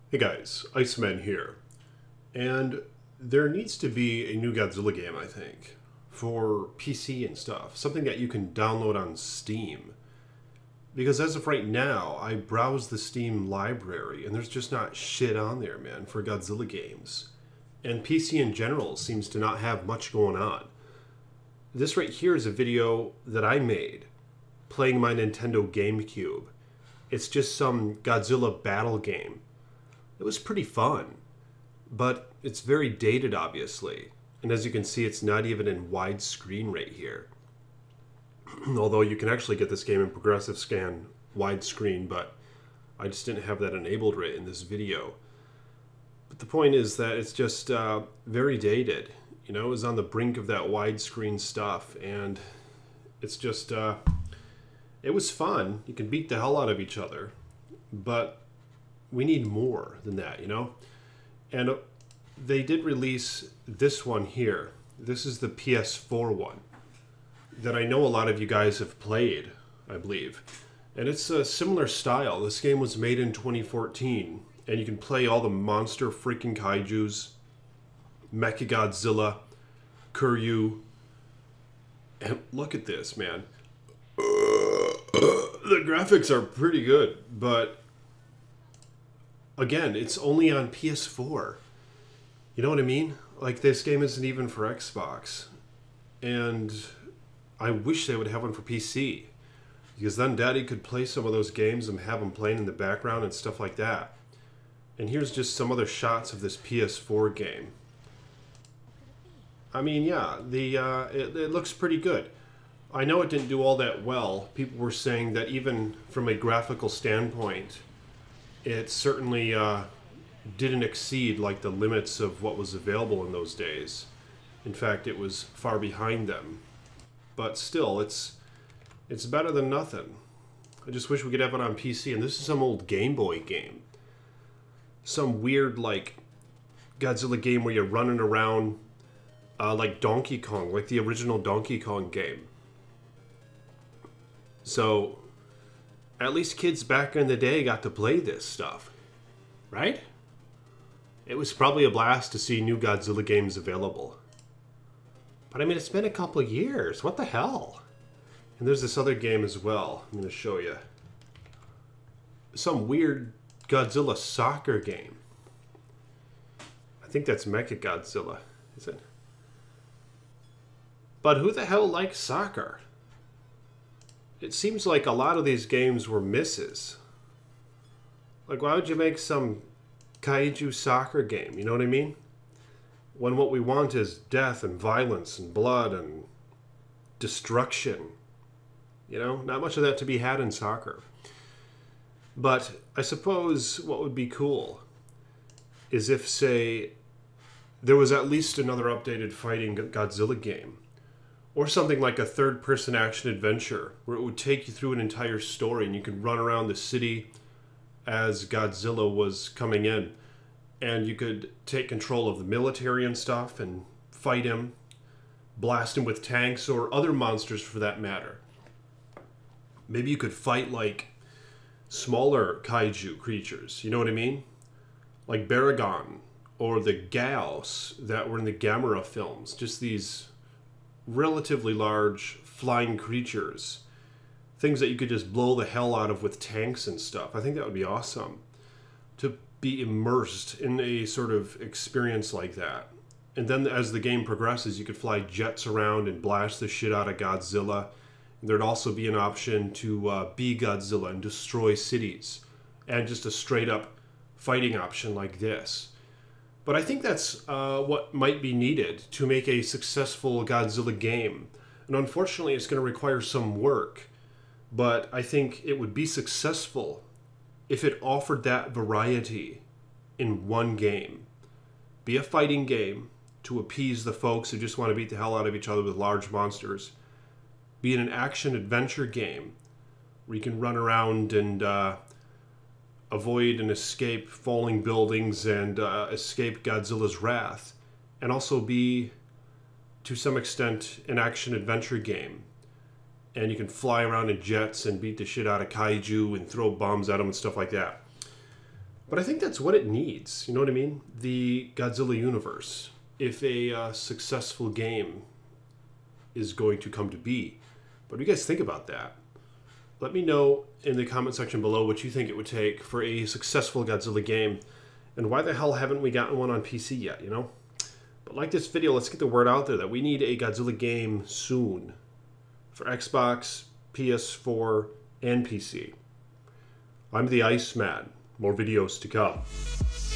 Hey guys, Iceman here. And there needs to be a new Godzilla game, I think, for PC and stuff. Something that you can download on Steam. Because as of right now, I browse the Steam library and there's just not shit on there, man, for Godzilla games. And PC in general seems to not have much going on. This right here is a video that I made playing my Nintendo GameCube. It's just some Godzilla battle game. It was pretty fun, but it's very dated, obviously. And as you can see, it's not even in widescreen right here. Although you can actually get this game in progressive scan widescreen, but I just didn't have that enabled right in this video. But the point is that it's just very dated. You know, it was on the brink of that widescreen stuff, and it's just, it was fun. You can beat the hell out of each other, but we need more than that, you know? And they did release this one here. This is the PS4 one that I know a lot of you guys have played, I believe. And it's a similar style. This game was made in 2014, and you can play all the monster freaking kaijus, Mechagodzilla, Kuryu, and look at this, man. The graphics are pretty good, but again, it's only on PS4. You know what I mean? Like, this game isn't even for Xbox. And I wish they would have one for PC. Because then Daddy could play some of those games and have them playing in the background and stuff like that. And here's just some other shots of this PS4 game. I mean, yeah, it looks pretty good. I know it didn't do all that well. People were saying that even from a graphical standpoint, it certainly didn't exceed like the limits of what was available in those days. In fact, it was far behind them. But still, it's better than nothing. I just wish we could have it on PC. And this is some old Game Boy game. Some weird, like, Godzilla game where you're running around like Donkey Kong, like the original Donkey Kong game. So at least kids back in the day got to play this stuff, right? It was probably a blast to see new Godzilla games available. But I mean, it's been a couple of years. What the hell? And there's this other game as well. I'm going to show you. Some weird Godzilla soccer game. I think that's Mechagodzilla, is it? But who the hell likes soccer? It seems like a lot of these games were misses. Like, why would you make some kaiju soccer game? You know what I mean? When what we want is death and violence and blood and destruction. You know, not much of that to be had in soccer. But I suppose what would be cool is if, say, there was at least another updated fighting Godzilla game. Or something like a third-person action adventure where it would take you through an entire story and you could run around the city as Godzilla was coming in. And you could take control of the military and stuff and fight him, blast him with tanks or other monsters for that matter. Maybe you could fight like smaller kaiju creatures, you know what I mean? Like Baragon or the Gyaos that were in the Gamera films. Just these relatively large flying creatures. Things that you could just blow the hell out of with tanks and stuff. I think that would be awesome. To be immersed in a sort of experience like that. And then as the game progresses, you could fly jets around and blast the shit out of Godzilla. And there'd also be an option to be Godzilla and destroy cities. And just a straight up fighting option like this. But I think that's what might be needed to make a successful Godzilla game. And unfortunately, it's going to require some work. But I think it would be successful if it offered that variety in one game. Be a fighting game to appease the folks who just want to beat the hell out of each other with large monsters. Be in an action-adventure game where you can run around and avoid and escape falling buildings and escape Godzilla's wrath. And also be, to some extent, an action-adventure game. And you can fly around in jets and beat the shit out of kaiju and throw bombs at them and stuff like that. But I think that's what it needs. You know what I mean? The Godzilla universe. If a successful game is going to come to be. What do you guys think about that? Let me know in the comment section below what you think it would take for a successful Godzilla game. And why the hell haven't we gotten one on PC yet, you know? But like this video, let's get the word out there that we need a Godzilla game soon. For Xbox, PS4, and PC. I'm the Iceman. More videos to come.